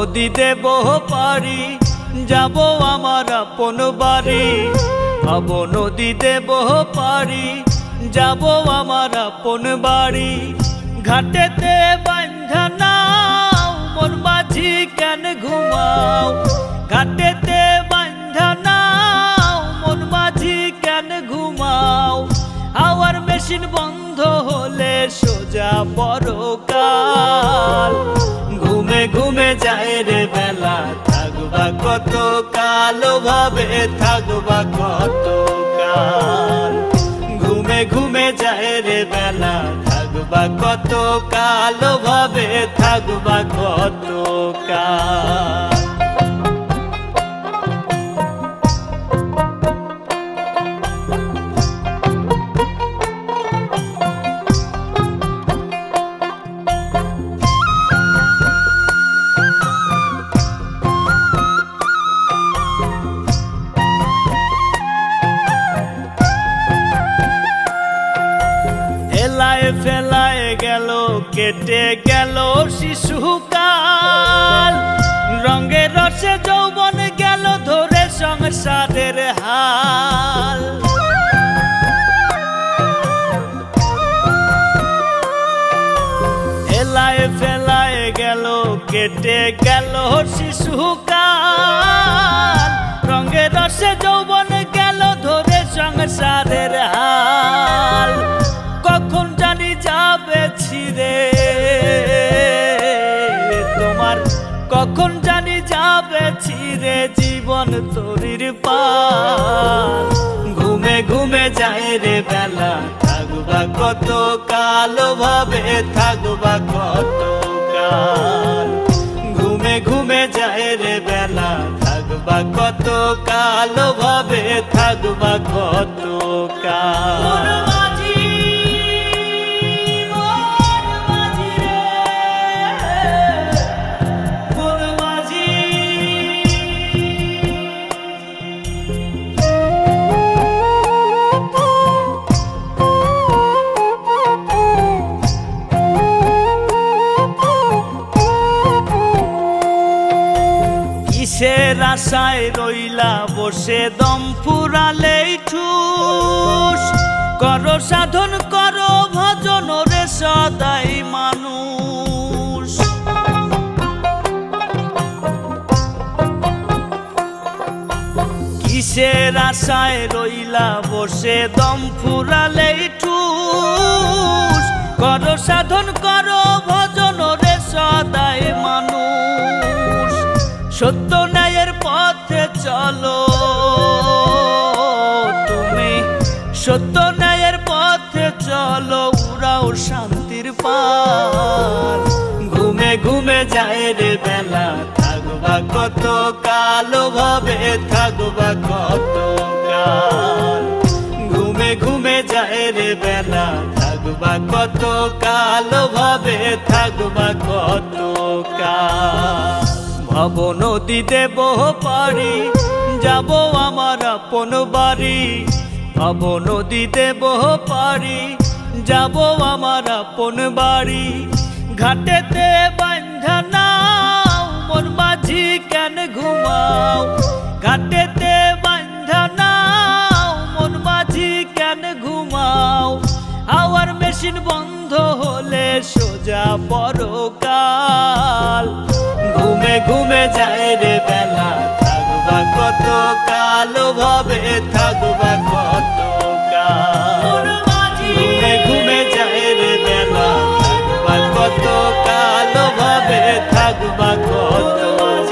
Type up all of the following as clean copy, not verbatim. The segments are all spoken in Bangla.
নদী দেব পারি, যাব আমার আপন বাড়ি। ভাব নদী দেব পারি, যাব আমার আপন বাড়ি। ঘাটেতে বান্ধা নাও, মন মাঝি কেন ঘুমাও? ঘাটেতে বান্ধা নাও, মন মাঝি কেন ঘুমাও? হাওয়ার মেশিন বন্ধ হলে সোজা পরকাল। ঘুমে ঘুমে যায় রে বেলা, থাকবা কত কাল, ভাবে থাকবা কত কাল। ঘুমে ঘুমে যায় রে বেলা, থাকবা কত কাল, ভাবে থাকবা কত কাল। ফেলায় গেল, কেটে গেল শিশুকাল। রঙে রসে যৌবন গেল ধরে সংসারের হাল। এলায় ফেলায় গেল, কেটে গেল শিশুকাল। রঙে রসে যৌবন গেল ধরে সংসারের হাল। কখন জানি যাবে ছিঁড়ে তোমার, কখন জানি যাবে ছিঁড়ে জীবন তরির পাল। ঘুমে ঘুমে যায় রে বেলা, থাকবা কত কাল, ভাবে থাকবা কত কাল। ঘুমে ঘুমে যায় রে বেলা, থাকবা কত কাল, ভাবে থাকবা কত কাল। কিসের আশায় রইলা বসে, দম ফুরালেই ঠুস। করো সাধন করো ভজন রে সদাই মানুষ। কিসের আশায় রইলা বসে, দম ফুরালেই ঠুস। করো সাধন করো ভজন রে সদাই মানুষ। সত্য ন্যায়ের পথে চলো তুমি, সত্য ন্যায়ের পথে চলো, উড়াও শান্তির পাল। ঘুমে ঘুমে যায় রে বেলা, থাকবা কত কাল, ভাবে থাকবা কত কাল। ঘুমে ঘুমে যায় রে বেলা, থাকবা কত কাল, ভাবে থাকবা কত কাল। ভাব নদী দেব পারি, যাব আমার আপন বাড়ি। ভাব নদী দেব পারি, যাব আমার আপন বাড়ি। ঘাটেতে বান্ধা নাও, মন মাঝি কেন ঘুমাও? ঘাটেতে বান্ধা নাও, মন মাঝি কেন ঘুমাও? হাওয়ার মেশিন বন্ধ হলে সোজা পরকাল। ঘুমে ঘুমে যায় রে বেলা, থাকবা কত কাল, ভাবে থাকবা কত কাল। ঘুমে ঘুমে যায় রে বেলা, থাকবা কত কাল, ভাবে থাকবা কত কাল।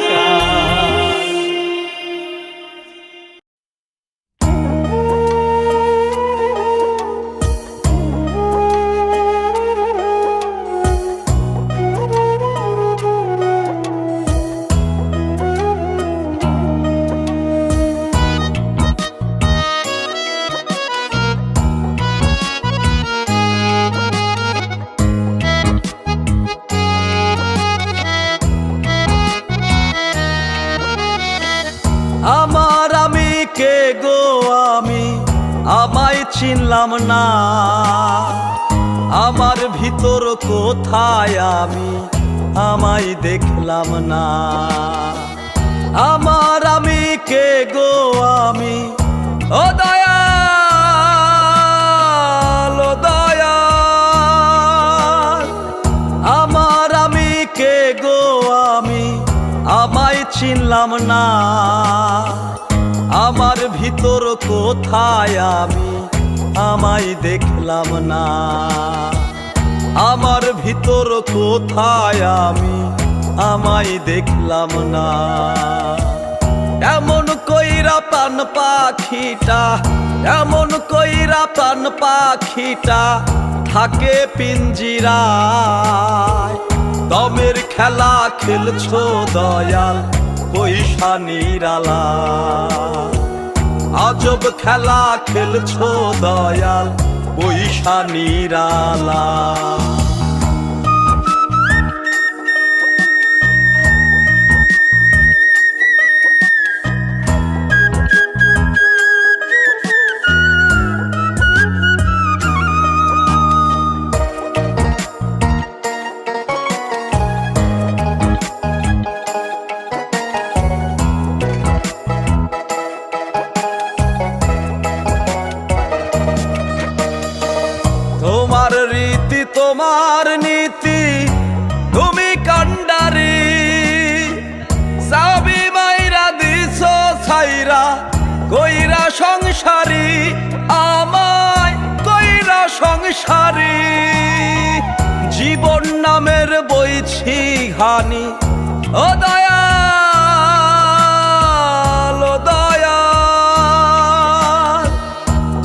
আমার আমি কে গো, আমি আমায় চিনলাম না। আমার ভিতর কোথায় আমি আমায় দেখলাম না। আমার আমি কে গো আমি, ও দয়াল ও দয়াল। আমার আমি কে গো আমি আমায় চিনলাম না। আমার ভিতর কোথায় আমি আমায় দেখলাম না। আমার ভিতর কোথায় আমি আমায় দেখলাম না। এমন কইরা পান পাখিটা, এমন কইরা পান পাখিটা থাকে পিঞ্জিরায়। দমের খেলা খেলছো দয়াল পয়সা নিরালা। আজব খেলা খেলছো দয়াল পয়সা নিরালা। তোমার রীতি তোমার নীতি তুমি কান্ডারি। সাবি মাইরা দিছো ছাইরা কইরা সংসারী, আমায় কইরা সংসারী। জীবন নামের বইছি ঘানি, ও দয়াল ও দয়াল।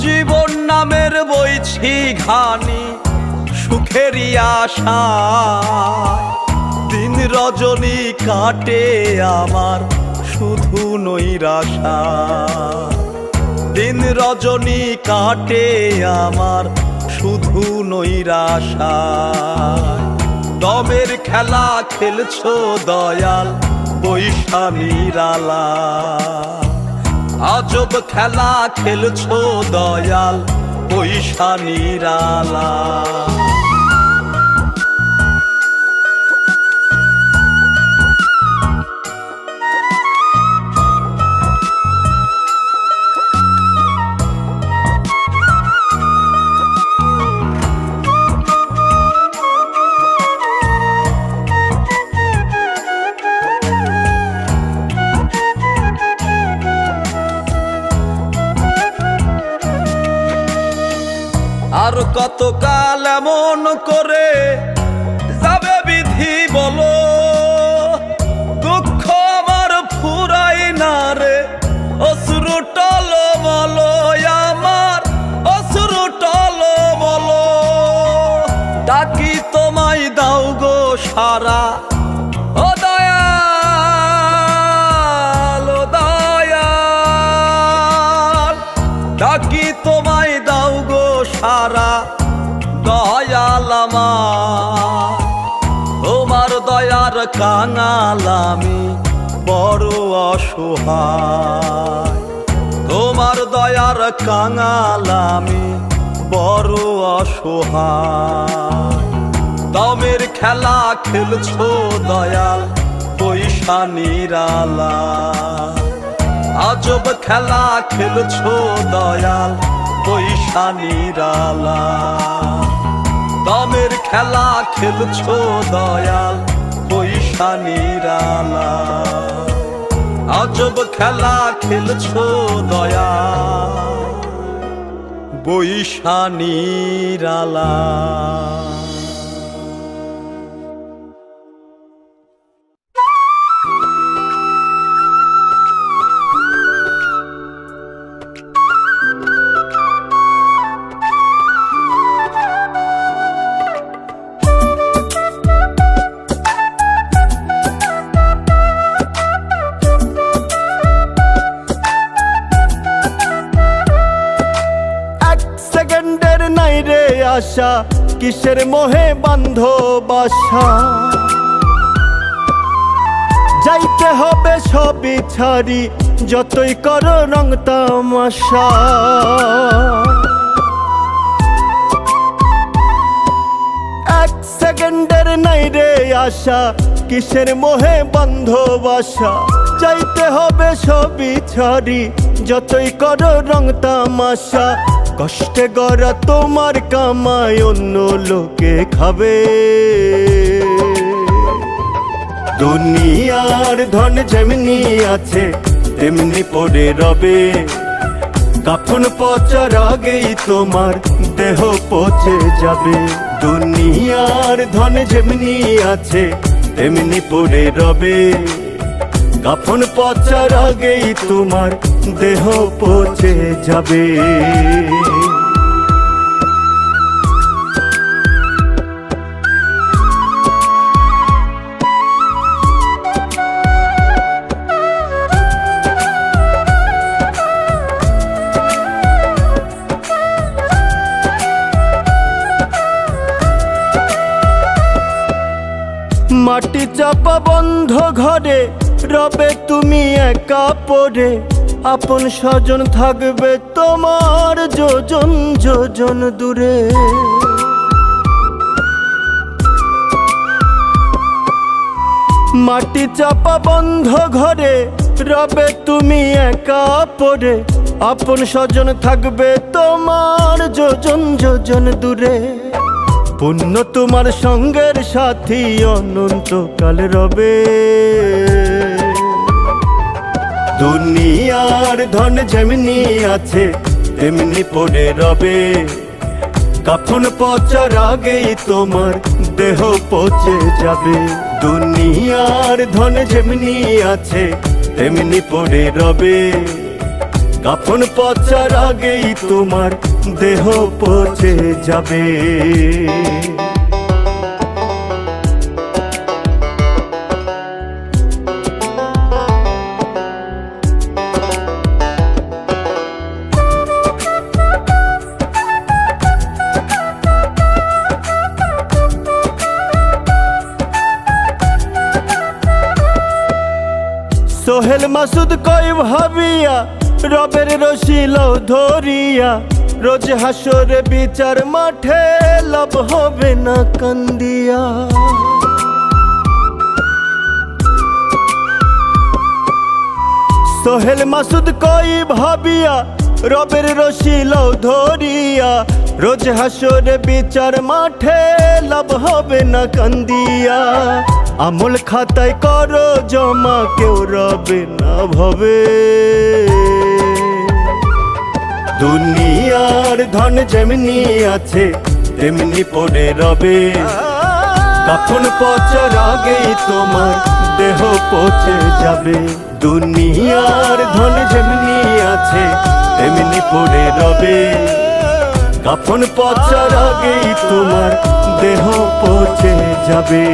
জীবন নামের বইছি ঘানি সুখেরই আশায়। দিন রজনী কাটে আমার শুধু নৈরাশা। দিন রজনী কাটে আমার শুধু নৈরাশা। দমের খেলা খেলছো দয়াল পয়সা নিরালা। আজব খেলা খেলছো দয়াল পয়সা নিরালা। আর কতকাল এমন করে যাবে বিধি বলো। দুঃখ আমার ফুরাই না রে অশ্রু টলমল। আমার অশ্রু টলমল। ডাকি তোমায় দাও গো সারা, ও দয়াল ও দয়াল। ডাকি তোমায় দাও গো সারা দয়াল আমার। তোমার দয়ার কাঙাল আমি বড় অসহায়। তোমার দয়ার কাঙাল আমি বড় অসহায়। দমের খেলা খেলছো দয়াল পয়সা নিরালা। আজব খেলা খেলছো দয়াল পয়সা নিরালা। দমের খেলা খেলছো দয়াল পয়সা নিরালা। আজব খেলা খেলছো দয়াল পয়সা নিরালা। আশা কিসের মোহে বান্ধ বাসা। যাইতে হবে সবই ছাড়ি যতই করো রং তামাশা। মন্দের নাই রে আশা, কিসের মোহে বন্ধ বাসা। চাইতে হবে সবই ছাড়ি, যতই করো রং তামাশা। কষ্টে গড়া তোমার কামাই অন্য লোকে খাবে। দুনিয়ার ধন যেমনি আছে তেমনি পড়ে রবে। কাফন পচার আগেই তোমার দেহ পচে যাবে। দুনিয়ার ধন যেমনি আছে তেমনি পড়ে রবে। কাফন পচার আগেই তোমার দেহ পচে যাবে। মাটি চাপা বন্ধ ঘরে রবে তুমি একা পড়ে। আপন স্বজন থাকবে তোমার যোজন যোজন দূরে। মাটি চাপা বন্ধ ঘরে রবে তুমি একা পড়ে। আপন স্বজন থাকবে তোমার যোজন যোজন দূরে। পুণ্য তোমার সঙ্গের সাথী অনন্তকাল রবে। দুনিয়ার ধন যেমনি আছে তেমনি পড়ে রবে। কাফন পচার আগেই তোমার দেহ পচে যাবে। দুনিয়ার ধন যেমনি আছে তেমনি পড়ে রবে। কাফন পচার আগেই তোমার দেহ পচে যাবে। সোহেল মাসুদ কই ভাবিয়া রবের রশিল ধরিয়া। রোজ হাসরে বিচার মাঠে লাভ হবে না কান্দিয়া। সোহেল মাসুদ কই ভাবিয়া রবের রশিল ধরিয়া। রোজ হাসরে বিচার মাঠে লাভ হবে না কান্দিয়া। আমল খাতায় করো জমা কেউ রবে না ভবে। দুনিয়ার ধন যেমনি আছে তেমনি পড়ে রবে। কাফন পচার আগেই তোমার দেহ পচে যাবে। দুনিয়ার ধন যেমনি আছে তেমনি পড়ে রবে। কাফন পচার আগেই তোমার দেহ পচে যাবে।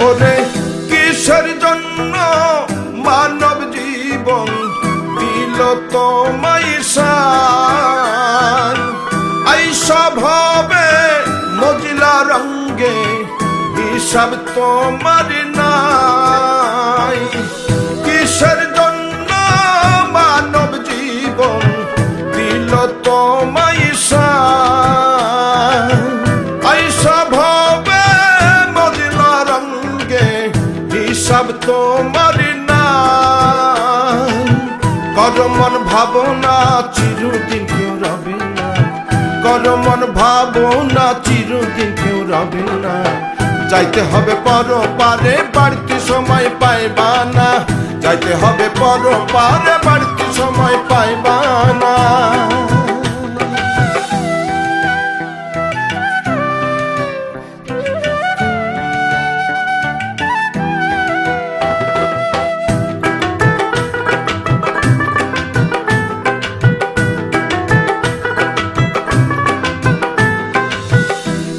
ওরে কিসের জন্য মানব জীবন দিল তোমায় সান। আইসা ভাবে মজিলা রঙ্গে হিসাব তোমার নাই। কিসের জন্য মানব জীবন দিল তোমায় সান। আইসা ভাবে মজিলা রঙ্গে হিসাব তোমার নাই। করো মন ভাবনা চিরদিন কেউ রবে না। করো মন ভাবনা চিরদিন কেউ রবে না। যাইতে হবে পরপারে বাড়তি সময় পাইবা না। যাইতে হবে পরপারে বাড়তি সময় পাইবা না।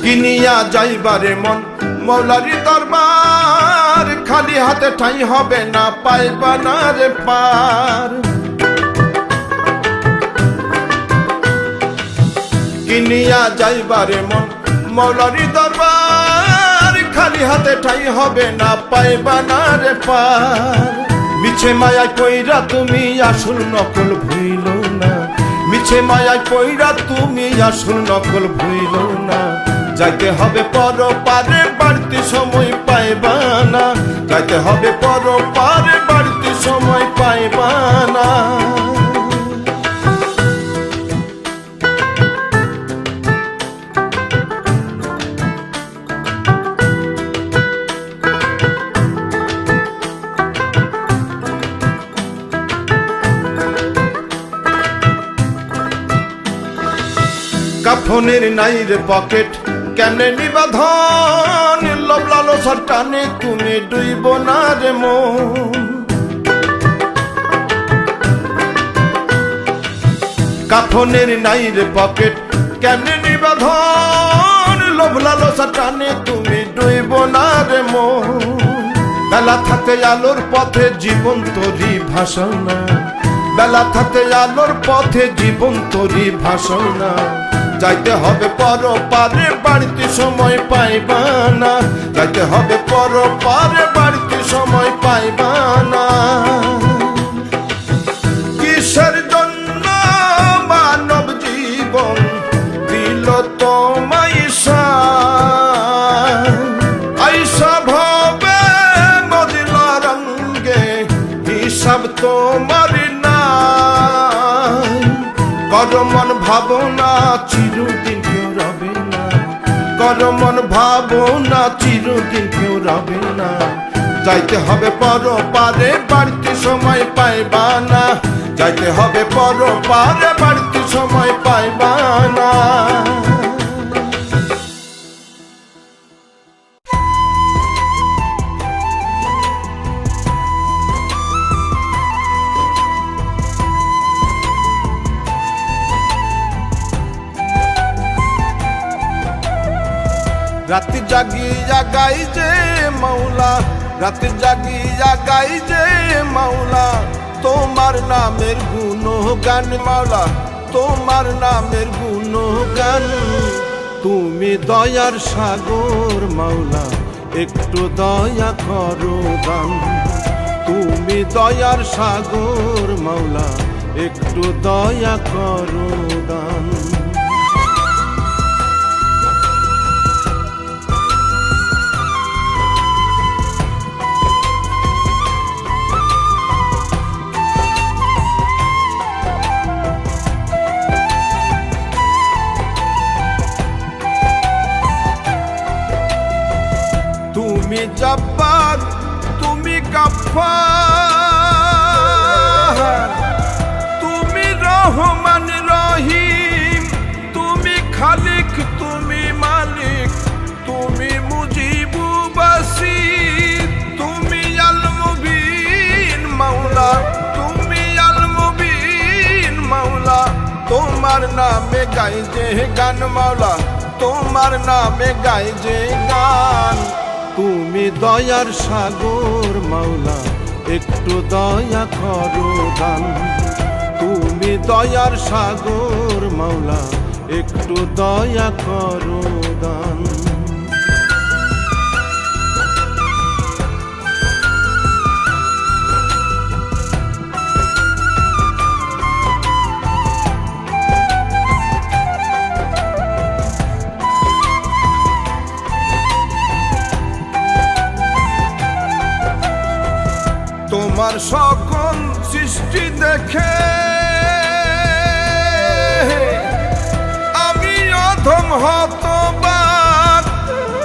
কিনিয়া যাইবারে মন মৌলারি দরবার। খালি হাতে ঠাই হবে না পাইবা না রে পার। কিনিয়া যাইবারে মন মৌলারি দরবার, খালি হাতে ঠাই হবে না, পাইবা না রে পার। মিছে মায়ায় পইরা তুমি আসল নকল ভুইল না, মিছে মায়ায় পইরা তুমি আসল নকল ভুইল না। যাইতে হবে পর পারে, বাড়তি সময় পাইবা না, যাইতে হবে পর পারে, বাড়তি সময় পাইবা না। কাফনের নাই রে পকেট, কেমনে নিবাধন, লোভ লালসার টানে তুমি ডুইব না রে মন। কাফনের নাই রে পকেট, কেমনে নিবাধন, লোভ লালসার টানে তুমি ডুইব না রে মন। বেলা থাকে আলোর পথে জীবন তোরি ভাষণা, বেলা থাকে আলোর পথে জীবন তোরি ভাষণা। যাইতে হবে পর পারে, বাড়তি সময় পাইবা না, যাইতে হবে পর পারে, বাড়তি সময় পাইবা না। কিসের জন্য মানব জীবন দিল তোমায় আইসা ভবে মদিল রঙ্গে, হিসাব তোমার না। কর মন ভাবনা চিরদিন কেউ রবে না, কর মন ভাবনা চিরদিন কেউ রবে না। যাইতে হবে পর পারে, বাড়তি সময় পাইবা না, যাইতে হবে পর পারে, বাড়তি সময় পাইবা না। রাত জাগিয়া গাই যে মাওলা, রাত জাগিয়া গাই যে মাওলা, তোমার নামের গুণগান মাওলা, তোমার নামের গুণগান। তুমি দয়ার সাগর মাওলা, একটু দয়া করো দান। তুমি দয়ার সাগর মাওলা, একটু দয়া করো দান। তুমি জব্বার, তুমি গফফার, তুমি রহমান রহিম, তুমি খালিক, তুমি মালিক, তুমি মুজিবু বাসির, তুমি আল মুবিন মাওলা, তুমি আল মুবিন মাওলা। তোমার নামে গাই যে গান মাওলা, তোমার নামে গাই যে গান। তুমি দয়ার সাগর মাওলা, একটু দয়া করো দান। তুমি দয়ার সাগর মাওলা, একটু দয়া করো দান। তোমার সকল সৃষ্টি দেখে আমি অধম হতবাক,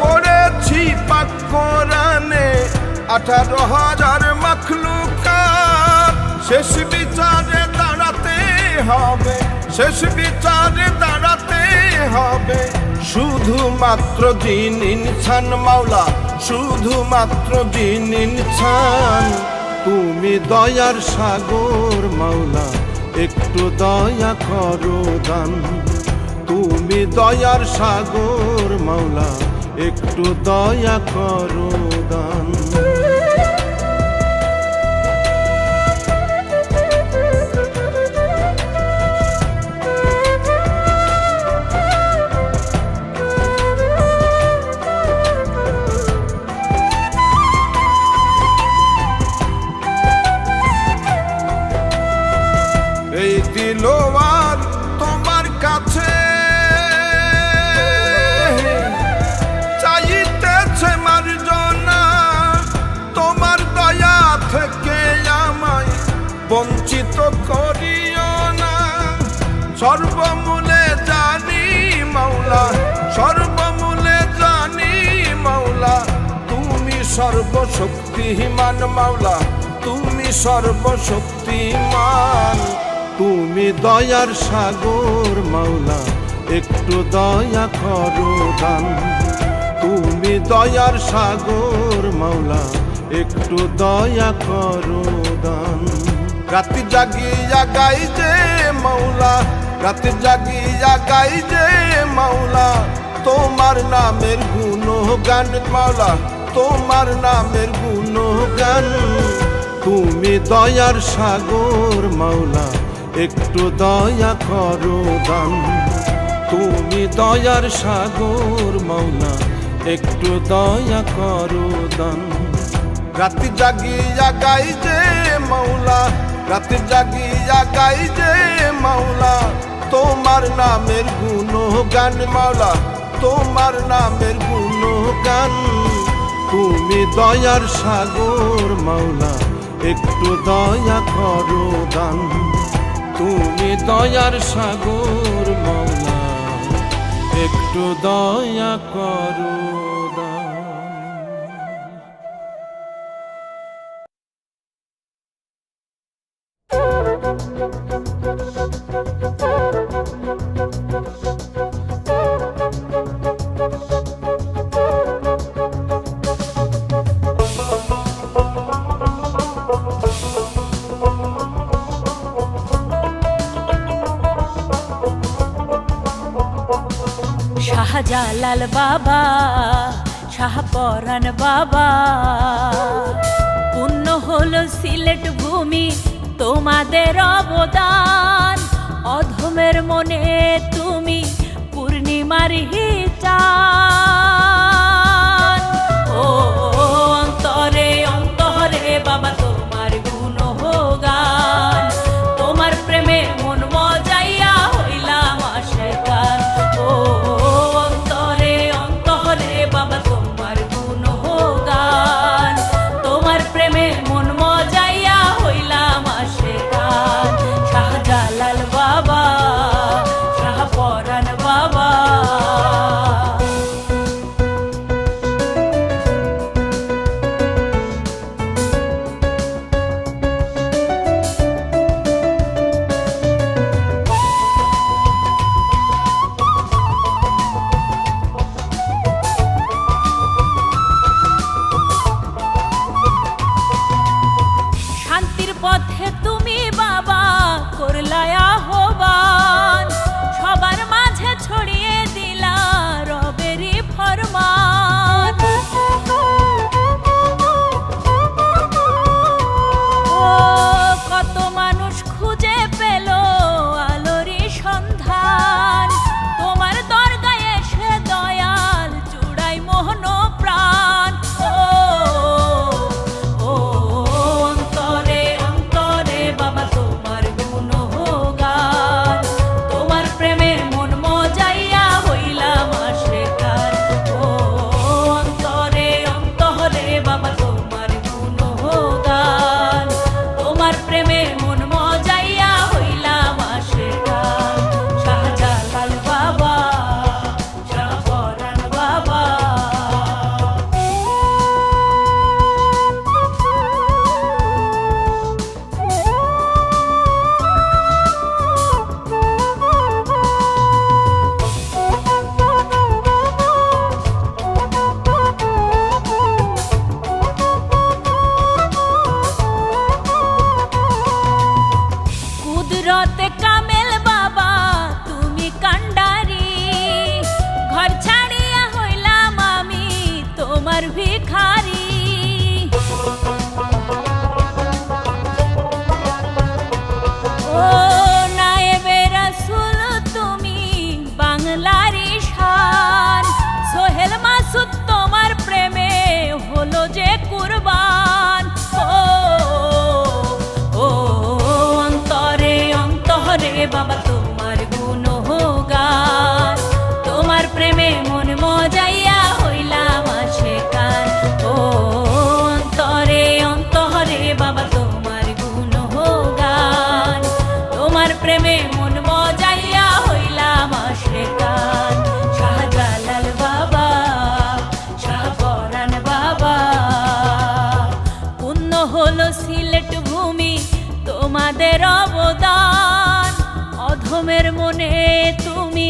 পড়েছি পাক কোরআনে 18,000 মাখলুকাত। শেষ বিচারে দাঁড়াতে হবে, শেষ বিচারে দাঁড়াতে হবে, শুধুমাত্র জিন ইনসান মাওলা, শুধুমাত্র জিন ইনসান। তুমি দয়ার সাগর মাওলা, একটু দয়া করো দান। তুমি দয়ার সাগর মাওলা, একটু দয়া করো দান। দিল আর তোমার কাছে চাইতেছে মার্জনা, তোমার দয়া থেকে আমায় বঞ্চিত করিও না। সর্বমূলে জানি মাওলা, সর্বমূলে জানি মাওলা, তুমি সর্বশক্তিমান মাওলা, তুমি সর্বশক্তিমান। তুমি দয়ার সাগর মাওলা, একটু দয়া করো দান। তুমি দয়ার সাগর মাওলা, একটু দয়া করো দান। রাতে জাগিয়া গাই যে মাওলা, রাতে জাগিয়া গাই যে মাওলা, তোমার নামের গুণগান মাওলা, তোমার নামের গুণগান। তুমি দয়ার সাগর মাওলা, একটু দয়া করো দান। তুমি দয়ার সাগর মাওলা, একটু দয়া করো দান। রাতে জাগিয়া গাই যে মাওলা, রাতে জাগিয়া গাই যে মাওলা, তোমার নামের গুণগান মাওলা, তোমার নামের গুণগান। তুমি দয়ার সাগর মাওলা, একটু দয়া করো দান। তুমি দয়ার সাগর মাওলা, একটু দয়া করো দান। শাহজালাল বাবা, শাহপরাণ বাবা, পূর্ণ হলো সিলেট ভূমি তোমাদের অবদান। অধমের মনে তুমি পূর্ণিমার চান। ও অন্তরে অন্তরে বাবা তোমার গুণগান, তোমার প্রেমে মন মজাইয়া হইলাম আশিকান। ও অন্তরে অন্তরে বাবা তোমার গুণগান, তোমার প্রেমে মন মজাইয়া হইলাম আশিকান। শাহজালাল বাবা, শাহপরাণ বাবা। শান্তির পথে তুমি বাবা করলাই আহ্বান, সবার মাঝে ছড়িয়ে দিলা রবেরই ফরমান। ও কত মানুষ খুঁজে পেল আলোরই সন্ধান, তোমার দরগায় এসে দয়াল চূড়াই মোহন প্রাণ। ও অন্তরে অন্তরে বাবা তোমার গুণগান, তোমার প্রেমে মন মজাইয়া হইলাম আশিকান। ও অন্তরে অন্তরে বাবা তোমার গুণগান, তোমার প্রেমে মন মজাইয়া হইলাম আশিকান। শাহজালাল বাবা, শাহপরাণ বাবা। কুদরতে কামেল বাবা তুমি কান্ডারি, ঘর ছাড়িয়া হইলাম আমি তোমার ভিখারি। ও নায়েবে রাসূল তুমি বাংলারি শান, সোহেল মাসুদ তোমার প্রেমে হলো যে কুরবান। ও অন্তরে অন্তরে প্রেমে মন মজাইয়া হইলাম আশিকান। শাহজালাল বাবা, শাহপরাণ বাবা, পুণ্য হলো সিলেট ভূমি তোমাদের অবদান। অধমের মনে তুমি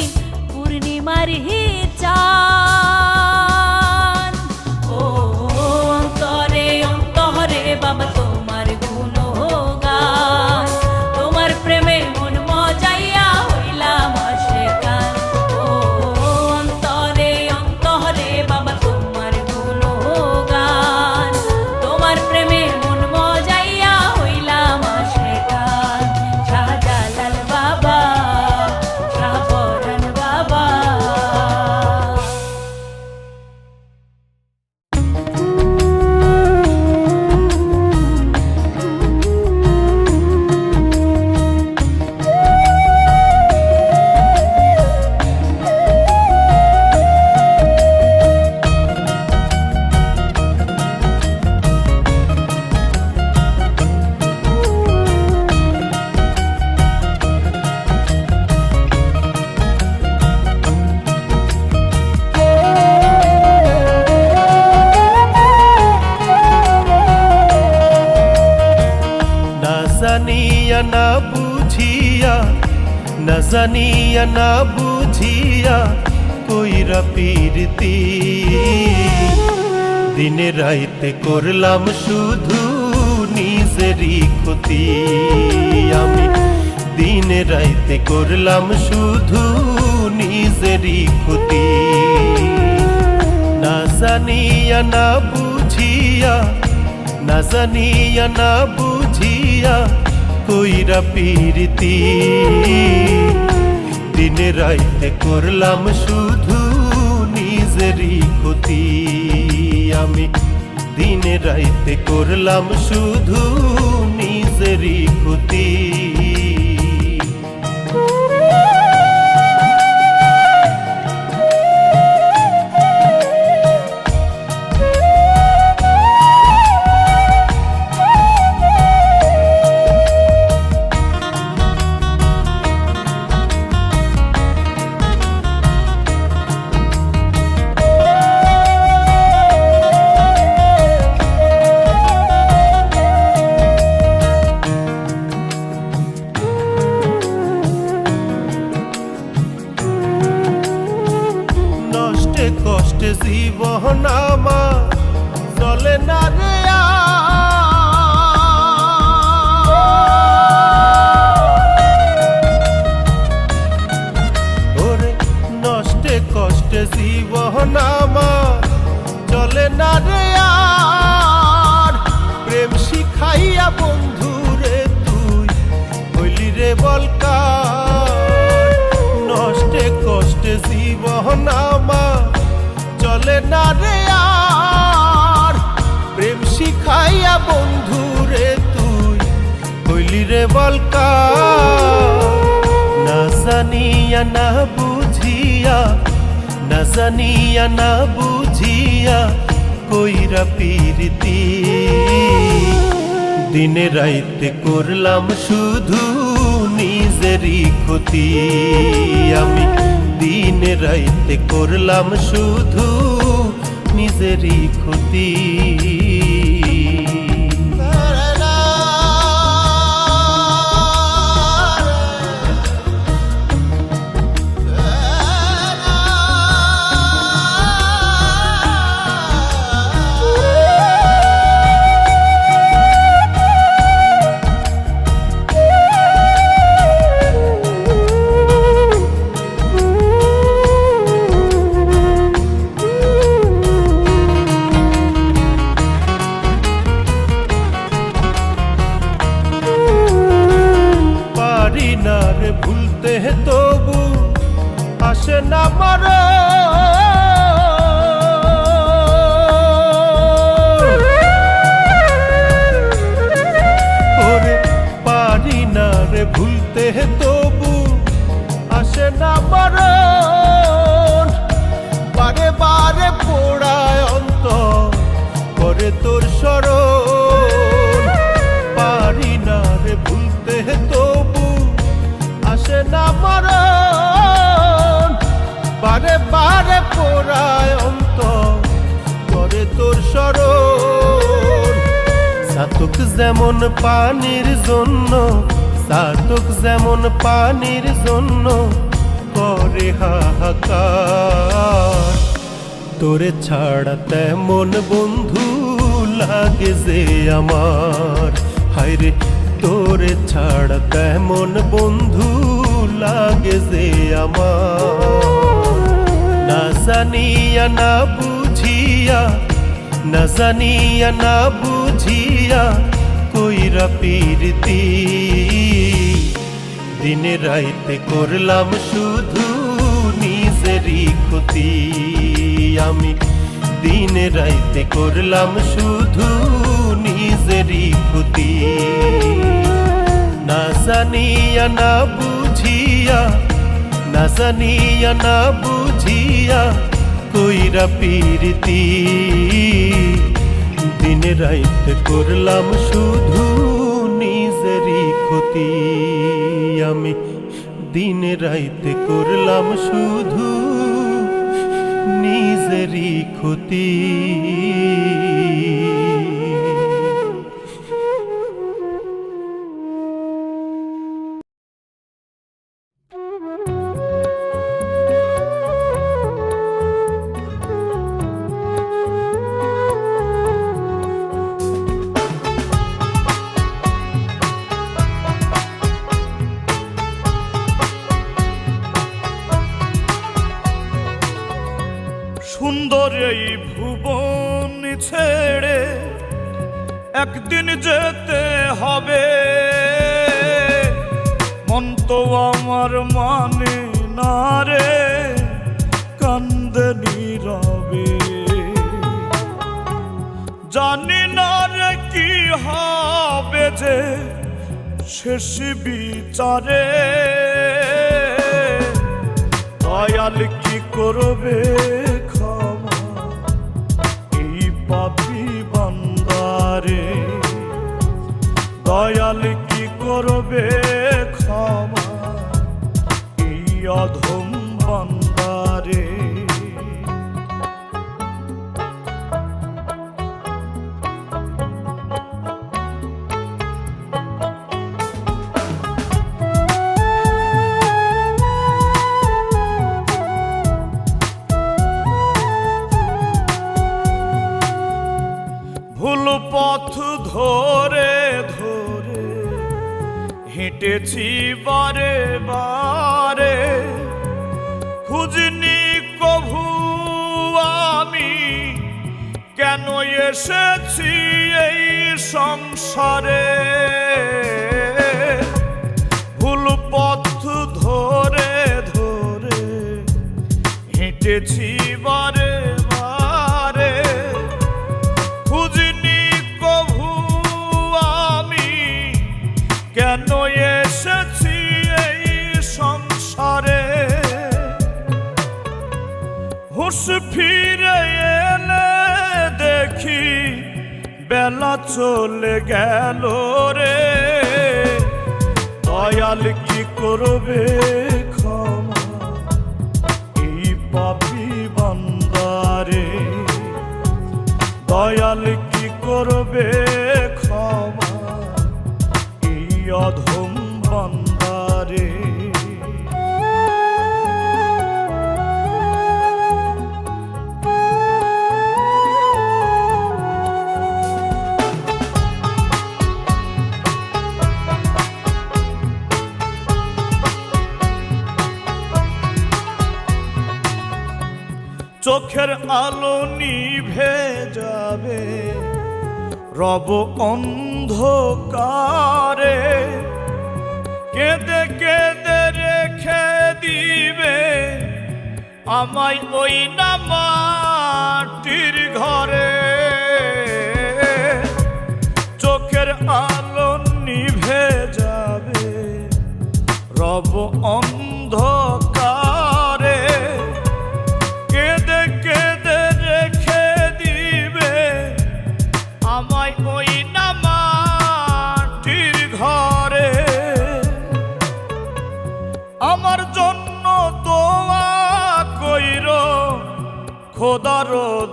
পূর্ণিমার চান। ও অন্তরে অন্তরে বাবা তোমার গুণগান, তোমার প্রেমে মন মজাইয়া হইলাম আশিকান। ও অন্তরে অন্তরে বাবা তোমার গুণগান, তোমার প্রেমে মন মজাইয়া হইলাম আশিকান। শাহজালাল বাবা, শাহপরাণ বাবা। না জানিয়া না বুঝিয়া, না জানিয়া না বুঝিয়া কইরা পীরতি, দিনে রাইতে করলাম শুধু নিজেরই ক্ষতি। আমি দিনে রাইতে করলাম শুধু নিজেরই ক্ষতি। না জানিয়া না বুঝিয়া, না জানিয়া না বুঝিয়া কইরা পীরতি, দিনে রাইতে করলাম শুধু নিজেরই ক্ষতি। আমি দিনে রাইতে করলাম শুধু নিজেরই ক্ষতি। নষ্টে কষ্টে জীবন আমার চলে না রে ওরে, নষ্টে কষ্টে জীবন আমার চলে না রে আর। প্রেম শিখাইয়া বন্ধু রে তুই হইলি রে বলকার। নষ্টে কষ্টে জীবন আমার চলে না রে আর। প্রেম শিখাইয়া বন্ধু রে তুই হইলি রে বলকার। না জানিয়া না বুঝিয়া, না জানিয়া না বুঝিয়া কইরা পীরতি, দিনে রাইতে করলাম শুধু নিজেরই ক্ষতি। আমি দিনে রাইতে করলাম শুধু নিজেরই ক্ষতি। না রে ভুলতে তবু আসে না মরে। ওরে পারি না রে ভুলতে তবু আসে না মরে। বারে বারে পোড়ায় অন্তর করে তোর স্মরণ। পারি না রে ভুলতে তবু সাধক যেমন পানির জন্য, সাধক যেমন পানির জন্য করে হাহাকার, তোরে ছাড়া তেমন বন্ধু লাগে যে আমার। হায়রে তোরে ছাড়া তেমন বন্ধু লাগে যে আমার। না জানিয়া না বুঝিয়া, না জানিয়া না বুঝিয়া কইরা পিরতি, দিনে রাইতে করলাম শুধু নিজেরই ক্ষতি। আমি দিনে রাইতে করলাম শুধু নিজেরই ক্ষতি। না জানিয়া না বুঝিয়া, না জানিয়া না বুঝিয়া কইরা পিরতি, দিনে রাইতে করলাম শুধু নিজেরই ক্ষতি। আমি দিনে রাইতে করলাম শুধু নিজেরই ক্ষতি। সুন্দর এই ভুবন ছেড়ে একদিন যেতে হবে, মন তো আমার মানে না রে, কান্দে নীরবে। জানি না রে কি হবে যে শেষ বিচারে, দয়াল কি করবে ক্ষমা এই পাপী বান্দারে, দয়াল কি করবে ক্ষমা এই অধম বান্দারে। ভুল পথ ধরে ধরে হেঁটেছি বারে বারে, খুঁজিনি কভু আমি কেন এসেছি এই সংসারে। ভুল পথ ধরে ধরে হেঁটেছি বারে বারে, খুঁজিনি কভু আমি কেন এসেছি এই সংসারে। হুঁশ ফিরে এলে দেখি বেলা চলে গেল রে, দয়াল কি করবে ক্ষমা এই পাপী বান্দারে, দয়াল কি করবে ক্ষমা এই অধম বান্দারে। চোখের আলো নিভে যাবে রব অন্ধকারে, কেঁদে কেঁদে রেখে দিবে আমায় ওই না মাটির ঘরে। চোখের আলো নিভে যাবে রব অন্ধকারে, কেঁদে কেঁদে রেখে দিবে আমায় ওই না মাটির ঘরে। আমার জন্য দোয়া কইর খোদার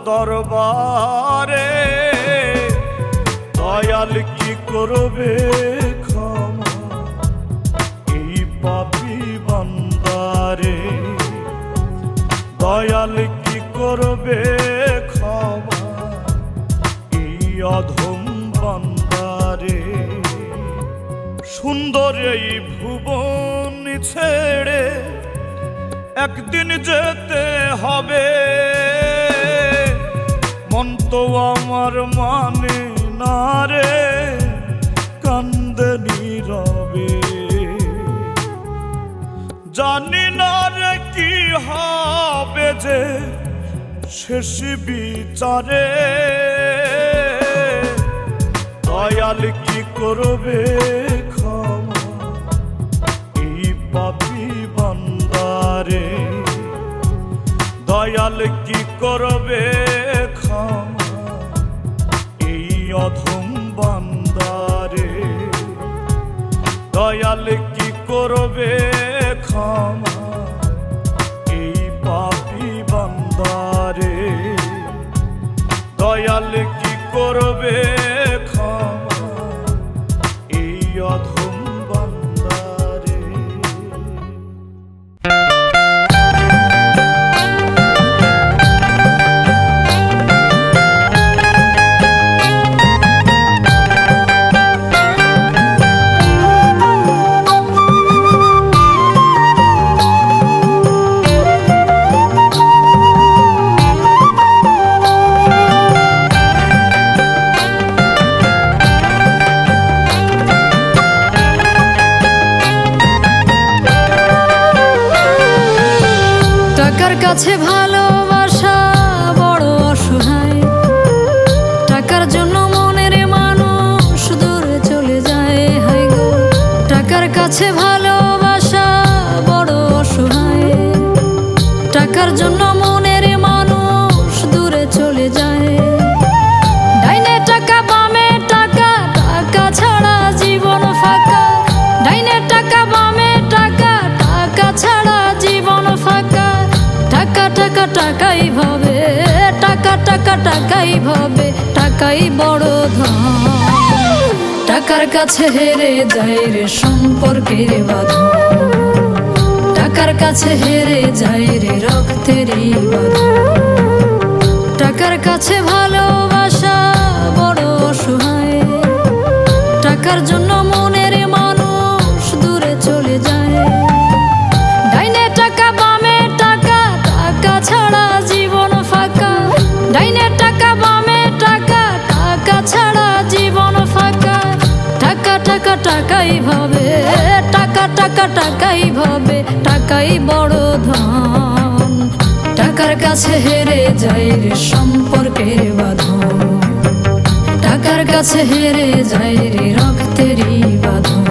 দরবারে, দয়াল কি করবে ক্ষমা এই পাপী বান্দারে, দয়াল কি করবে ক্ষমা এই অধম বান্দারে। সুন্দর এই ভুবন ছেড়ে একদিন যেতে হবে, মন তো আমার মানে না রে, কান্দে নীরবে। জানি না রে কি হবে যে শেষ বিচারে, দয়াল কি করবে ক্ষমা এই পাপী বান্দারে, দয়াল কি করবে ক্ষমা এই অধম বান্দারে, দয়াল কি করবে ক্ষমা এই পাপী বান্দারে, দয়াল কি করবে ক্ষমা এই অধম বান্দারে। টাকার কাছে ভালোবাসা বড় অসহায়, টাকার জন্য মনের মানুষ দূরে চলে যায়। হায় গো, টাকার কাছে ভালোবাসা বড় অসহায়, টাকার জন্য মনের মানুষ দূরে চলে যায়। ডাইনে টাকা বামে টাকা, টাকা ছাড়া জীবন ফাঁকা। ডাইনে টাকা বামে টাকা, টাকা ছাড়া জীবন ফাঁকা। টাকা টাকা টাকাই ভাবে, টাকা টাকা টাকাই ভাবে, টাকাই বড় ধন। টাকার কাছে হেরে যায় রে সম্পর্কের বাঁধন, টাকার কাছে হেরে যায় রে রক্তেরই বাঁধন। টাকার কাছে ভালোবাসা বড় অসহায়, টাকার জন্য মনের মানুষ দূরে চলে যায়। ডাইনে টাকা বামে টাকা, টাকা ছাড়া জীবন ফাঁকা। ডাইনে টাকা বামে টাকা, টাকা ছাড়া জীবন ফাঁকা। টাকা টাকা টাকাই ভাবে, টাকা টাকা টাকাই ভাবে, টাকাই বড় ধন। টাকার কাছে হেরে যায় রে সম্পর্কের বাঁধন, টাকার কাছে হেরে যায় রে রক্তেরই বাঁধন।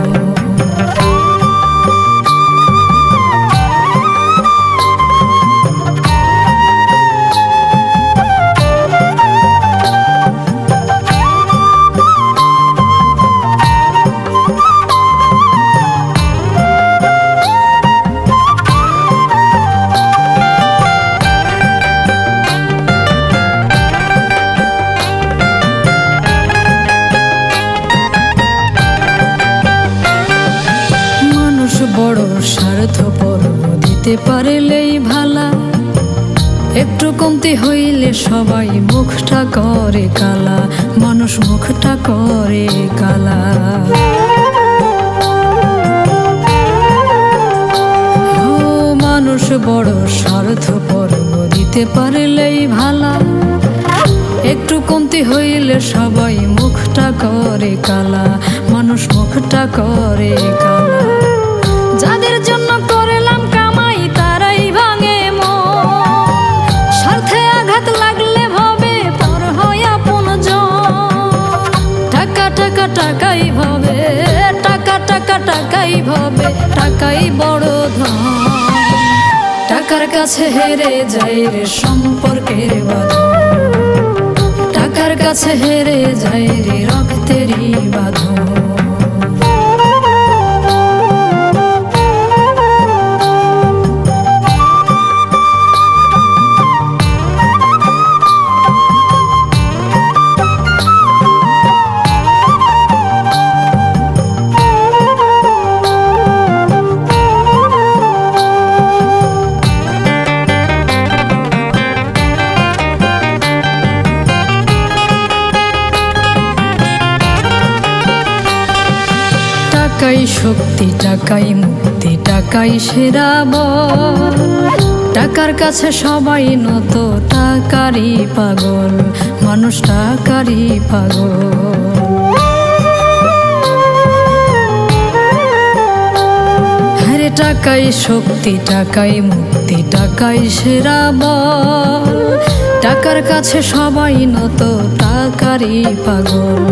বড় স্বার্থপর, দিতে পারলেই ভালা। একটু কমতি হইলে সবাই মুখটা করে কালা, মানুষ মুখটা করে কালা। ও মানুষ বড় স্বার্থপর, দিতে পারলেই ভালা। একটু কমতি হইলে সবাই মুখটা করে কালা, মানুষ মুখটা করে কালা। যাদের জন্য করলাম কামাই তারাই ভাঙে মন, স্বার্থে আঘাত লাগলে ভাবে পর হয় আপনজন। টাকা টাকা টাকাই ভাবে, টাকা টাকা টাকাই ভাবে, টাকাই বড় ধন। টাকার কাছে হেরে যায় রে সম্পর্কের বাঁধন, টাকার কাছে হেরে যায় রে রক্তেরই বাঁধন। টাকাই শক্তি, টাকাই মুক্তি, টাকাই সেরা বল। টাকার কাছে সবাই নত, টাকারই পাগল, মানুষ টাকারই পাগল। হ্যাঁ, টাকাই শক্তি, টাকাই মুক্তি, টাকাই সেরা বল। টাকার কাছে সবাই নত, টাকারই পাগল,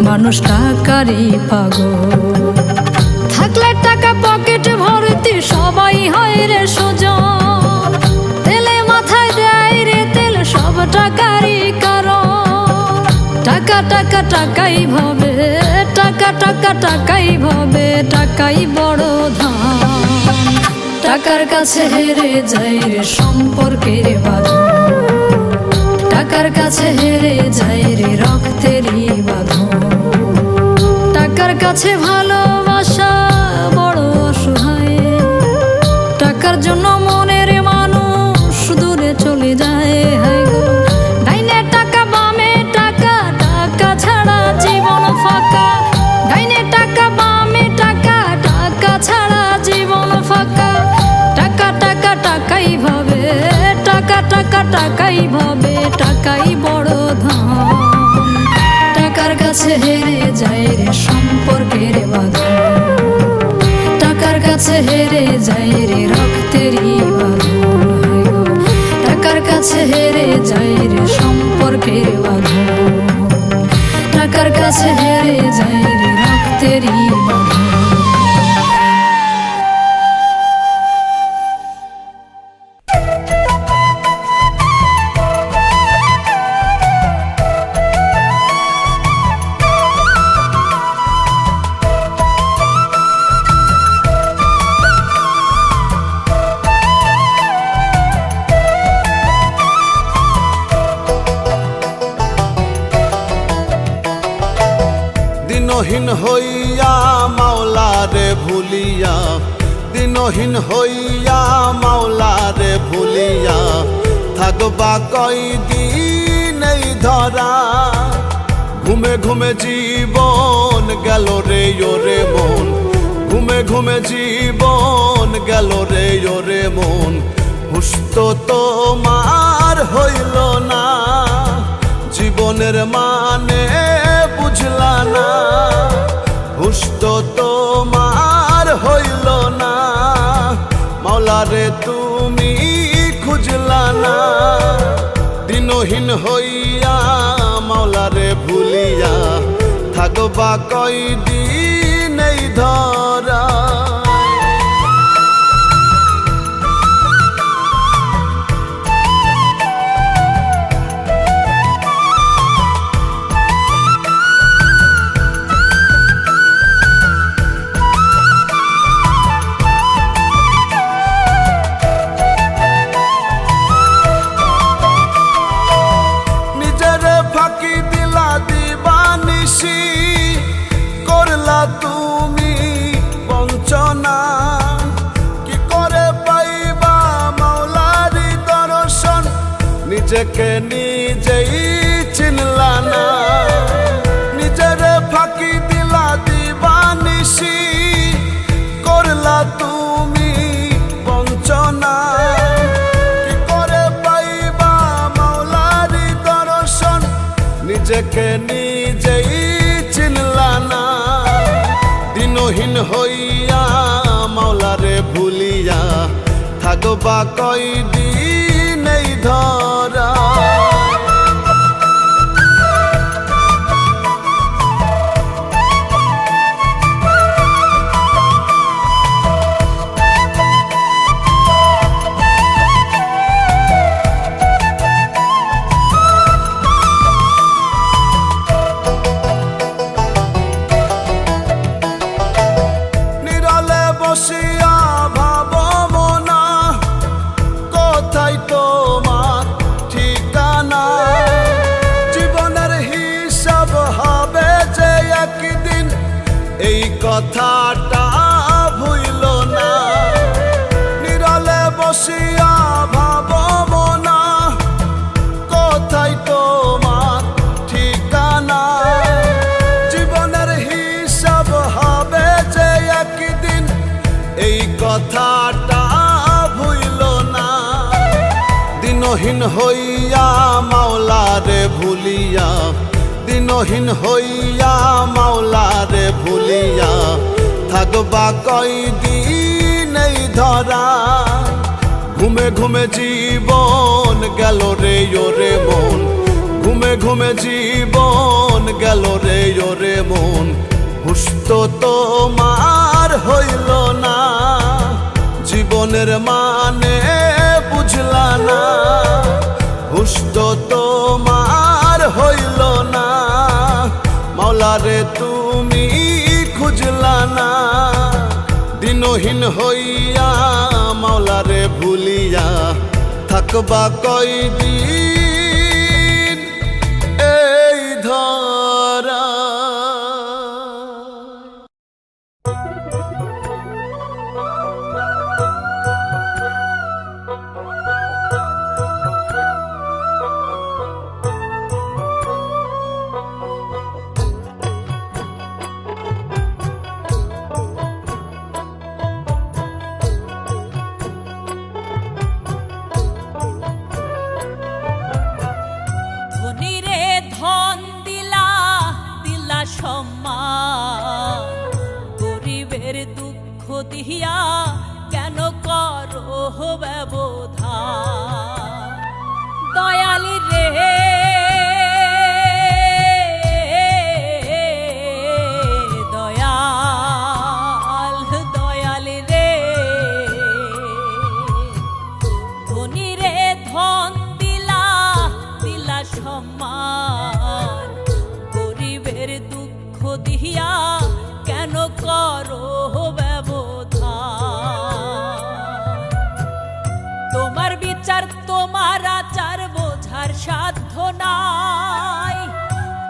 মানুষ টাকারই পাগল। থাকলে টাকা পকেটে ভর্তি, সবাই হয় রে সুজন। তেলে মাথায় দেয় রে তেল, সব টাকারই কারণ। টাকা টাকা টাকাই ভাবে, টাকা টাকা টাকাই ভাবে, টাকাই বড় ধন। টাকার কাছে হেরে যায় রে সম্পর্কের বাঁধন। টাকার কাছে হেরে যায় রে রক্তেরই বাঁধন। টাকার কাছে ভালোবাসা বড় অসহায়। টাকার জন্য মনের মানুষ দূরে চলে যায়। হায় গো, ডাইনে টাকা বামে টাকা, টাকা ছাড়া জীবন ফাঁকা। ডাইনে টাকা বামে টাকা, টাকা ছাড়া জীবন ফাঁকা। টাকা টাকা টাকাই ভাবে, টাকা টাকা টাকাই ভাবে, টাকাই বড় ধন। টাকার কাছে হেরে যায় রে সম্পর্কের বাঁধন। টাকার কাছে হেরে যায় রে রক্তেরই বাঁধন। টাকার কাছে হেরে যায় রে সম্পর্কের বাঁধন। টাকার কাছে হেরে যায় রে রক্তেরই বাঁধন। দিনহীন হইয়া মাওলারে ভুলিয়া, দিনহীন হইয়া মাওলারে ভুলিয়া, থাকবা কয়দিন এই ধরা। ঘুমে ঘুমে জীবন গেল রে ওরে মন, ঘুমে ঘুমে জীবন গেল রে ওরে মন। হুশ তো তোমার হইল না, জীবনের মানে বুঝলা না। হুশ তো তোমার হইল না, মাওলারে তুমি খুঁজলা না। দিনহীন হইয়া মাওলারে ভুলিয়া, থাকবা কয়দিন এই ধরা। করলা তুমি বঞ্চনা, কি করে পাইবা মাওলারি দর্শন, নিজেকে নিজেই চিনলা না। নিজের ফাঁকি দিলা দিবানিশি, করলা তুমি বঞ্চনা, কি করে পাইবা মাওলারি দর্শন, নিজেকে নিজেই চিনলা না। দিনহীন হইয়া মাওলারে ভুলিয়া, থাকবা কয়দিন এই ধরা। দিনহীন হইয়া মাওলারে ভুলিয়া, দিনহীন হইয়া মাওলারে ভুলিয়া, থাকবা কয়দিন এই ধরা। ঘুমে ঘুমে জীবন গেল রে ওরে মন, ঘুমে ঘুমে জীবন গেল রে ওরে মন। হুশ তো তোমার হইল না, জীবনের মানে বুঝলা না। হুশ তো তোমার হইল না, মাওলারে তুমি খুঁজলা না। দিনহীন হইয়া মাওলারে ভুলিয়া, থাকবা কয়দিন এই ধরা। ধনীরে ধন দিলা, দিলা সম্মান, গরিবের দুঃখ দিয়া কেন করো ব্যবধান। দয়ালি রে দয়াল, দয়ালি রে ধনীরে ধন দিলা, দিলা সম্মান, গরিবের দুঃখ দিয়া কেন করো ব্যবধান। তোমার বিচার তোমার আচার বোঝার সাধ্য নাই,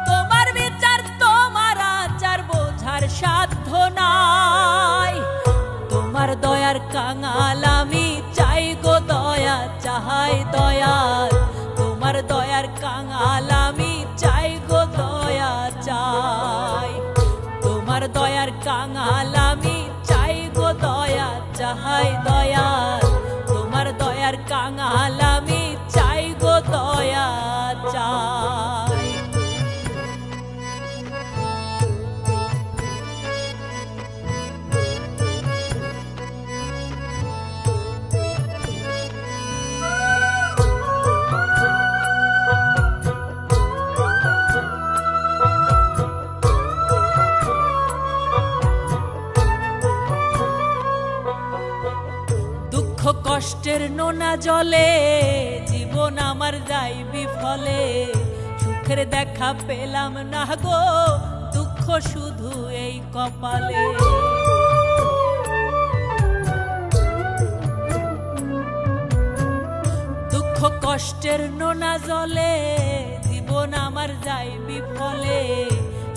তোমার বিচার তোমার আচার বোঝার সাধ্য নাই। তোমার দয়ার কাঙাল আমি চাই গো দয়া চাহাই দয়াল, তোমার দয়ার কাঙাল আমি চাই গো দয়া চাই। তোমার দয়ার কাঙাল আমি চাই গো দয়া চাহাই দয়াল, তোমার দয়ার কাঙাল আমি চাই গো দয়া চাই। দুঃখ কষ্টের নোনা জলে জীবন আমার যাই বিফলে, সুখের দেখা পেলাম না গো দুঃখ শুধু এই কপালে। দুঃখ কষ্টের নোনা জলে জীবন আমার যাই বিফলে,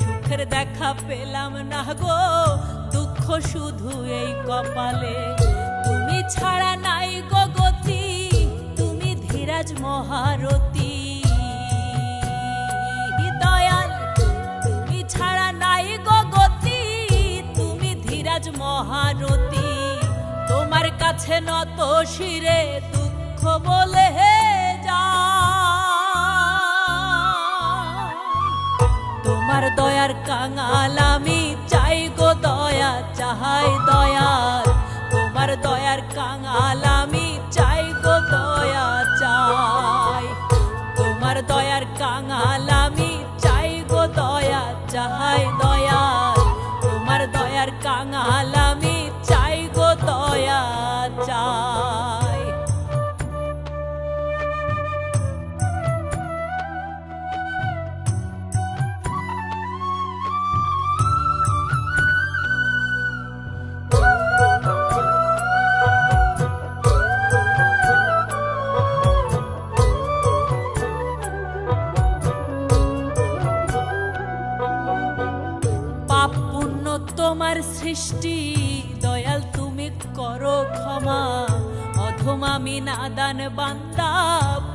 সুখের দেখা পেলাম না গো দুঃখ শুধু এই কপালে। তুমি ছাড়া নাই গো গতি, তুমি ধীরাজ মহারথী দয়াল। তুমি ছাড়া নাই গো গতি, তুমি ধীরাজ মহারথী। তোমার কাছে নত শিরে দুঃখ বলে যা, তোমার দয়ার কাঙাল আমি চাই গো দয়া চাহাই দয়াল, তোমার দয়ার কাঙাল আমি চাই গো দয়া চাই। তোমার দয়ার কাঙাল আমি চাই গো দয়া চাহাই দয়াল, তোমার দয়ার কাঙাল আমি চাই গো দয়া চাই। পাপ পুণ্য তোমার সৃষ্টি দয়াল, তুমি করো ক্ষমা। অধম আমি নাদান বান্দা,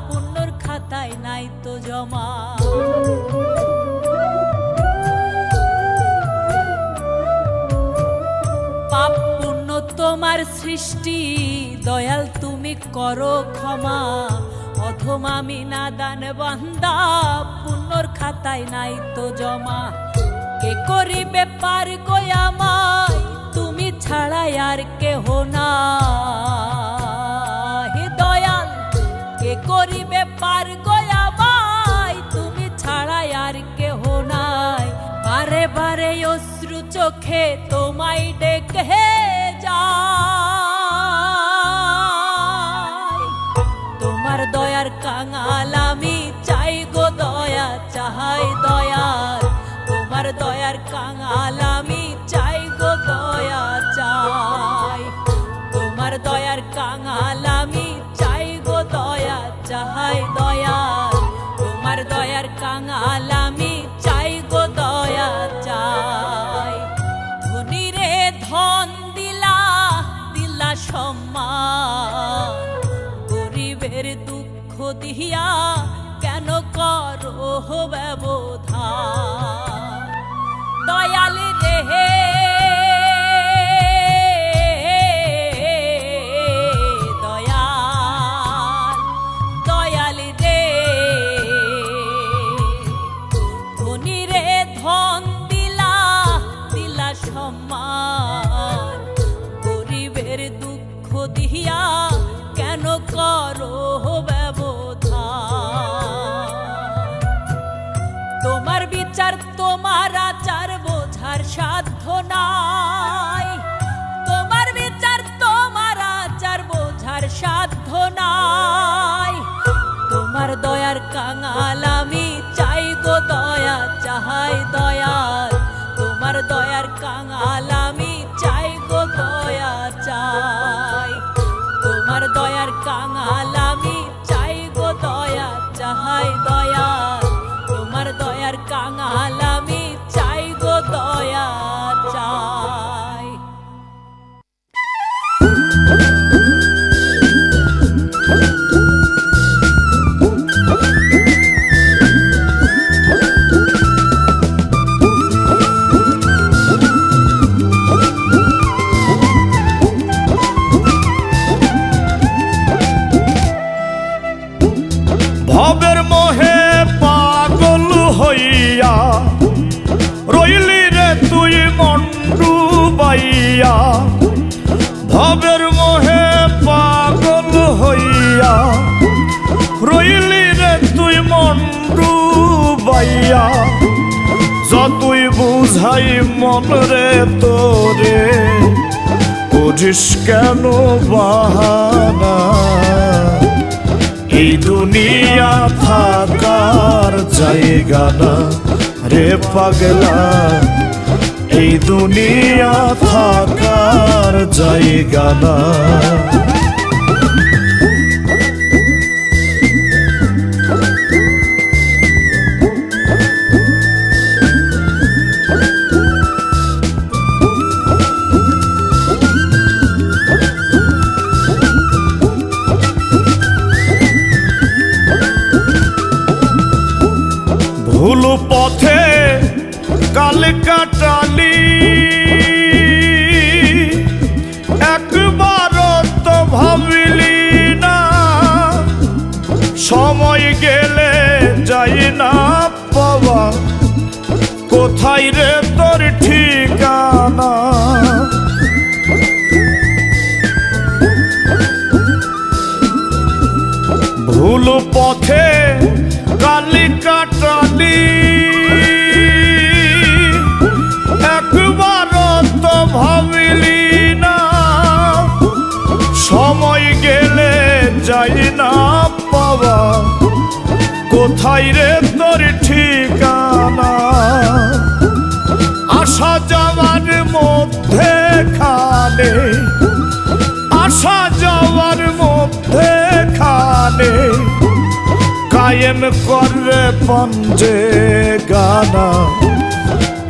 পুণ্যর খাতায় নাই তো জমা। পাপ পুণ্য তোমার সৃষ্টি দয়াল, তুমি করো ক্ষমা। অধম আমি নাদান বান্দা, পুণ্যর খাতায় নাই তো জমা। কে করিবে পার গো আমায়, তুমি ছাড়াই আর কেহ না। হে দয়াল, কে করিবে পার গো আমায়, তুমি ছাড়াই আর কেহ নাই। বারে বারে অশ্রু চোখে তোমায় ডেকে যায়। তোমার দয়ার কাঙাল আমি চাই গো দয়া চাহাই দয়াল। তোমার দয়ার কাঙাল আমি চাই গো দয়া চাই। তোমার দয়ার কাঙাল আমি চাই গো দয়া চাহাই দয়াল। তোমার দয়ার কাঙাল আমি চাই গো দয়া চাই। ধনী রে ধন দিলা, দিলা সম্মান, গরিবের দুঃখ দিয়া কেন করো ব্যবধান। দয়াল রে দয়াল, দয়াল রে ধনী রে ধন দিলা, দিলা সম্মান, গরিবের দুঃখ দিয়া কেন করো ব্যবধান। তোমার বিচার তোমার আচার বোঝার সাধ্য নাই। তোমার বিচার তোমার আচার বোঝার সাধ্য নাই। তোমার দয়ার কাঙাল আমি চাই গো দয়া চাহাই দয়াল। তোমার দয়ার কাঙাল আমি চাই গো দয়া চাই। তোমার দয়ার কাঙাল আমি চাই গো দয়া চাহাই দয়াল। তোমার দয়ার কাঙাল আমি চাই গো দয়া চাই। ভবের মোহে পাগল হইয়া রইলি রে তুই মন্ডু বাইয়া। ভবের মোহে পাগল হইয়া রইলি রে তুই মন্ডু বাইয়া। যতই বুঝাই মন রে তোরে, বুঝিস কেন বাহানা। এই দুনিয়া থাকার জায়গা না রে পাগলা। এই দুনিয়া থাকার জায়গা না। ভুল পথে কাল কাটালি, একবার তো ভাবিলি না। সময় গেলে যাই না পাওয়া, কোথায় রে তোর ঠিকানা। ভুল পথে কালি কাটালি, একবার তো ভাবিলি না। সময় গেলে যাই না পাওয়া, কোথায় রে তোর ঠিকানা। আসা যাওয়ার মধ্যে খানে, আসা যাওয়ার মধ্যে খানে কায়েম করবে পঞ্জে গানা।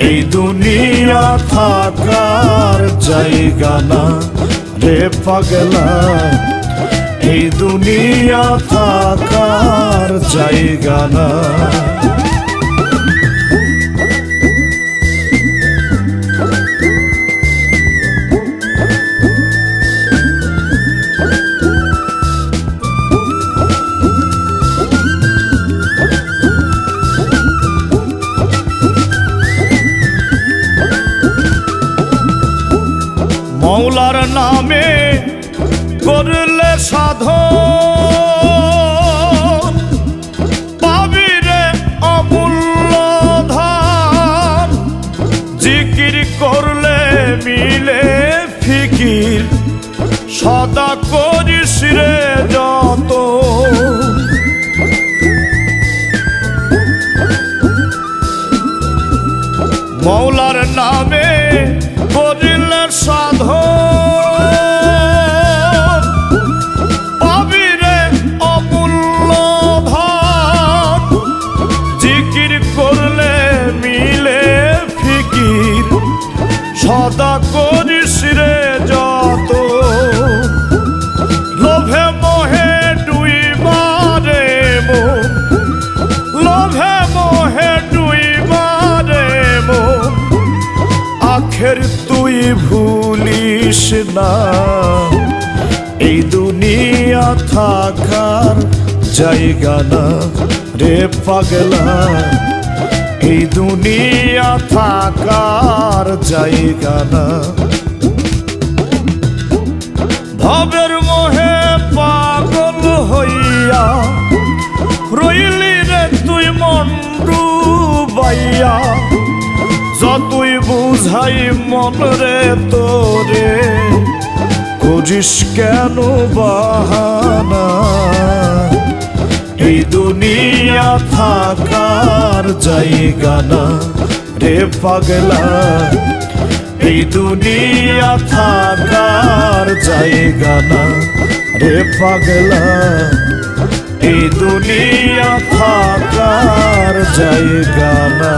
এই দুনিয়া থাকার জায়গা না রে পাগলা। এই দুনিয়া থাকার জায়গা না। মৌলার নামে করলে সাধন পাবি রে অমূল্য ধন জিকির করলে মিলে ফিকির সদা করিস রে যত মৌলার নামে করিলে সাধন পাবি রে অমূল্য ধন জিকির করলে মিলে ফিকির সদা করিস রে যত লোভে মোহে ডুইবা রে মন লোভে মোহে ডুইবা রে মন আখের তুই ভুলিস না এই দুনিয়া থাকার জায়গা না রে পাগলা এই দুনিয়া থাকার জায়গা না ভবের মোহে পাগল হইয়া রইলি রে তুই মন ডুবাইয়া যতই বুঝাই মন রে তোরে করিস কেন বাহানা এই দুনিয়া থাকার জায়গা না রে পাগলা এই দুনিয়া থাকার জায়গা না রে পাগলা এই দুনিয়া থাকার জায়গা না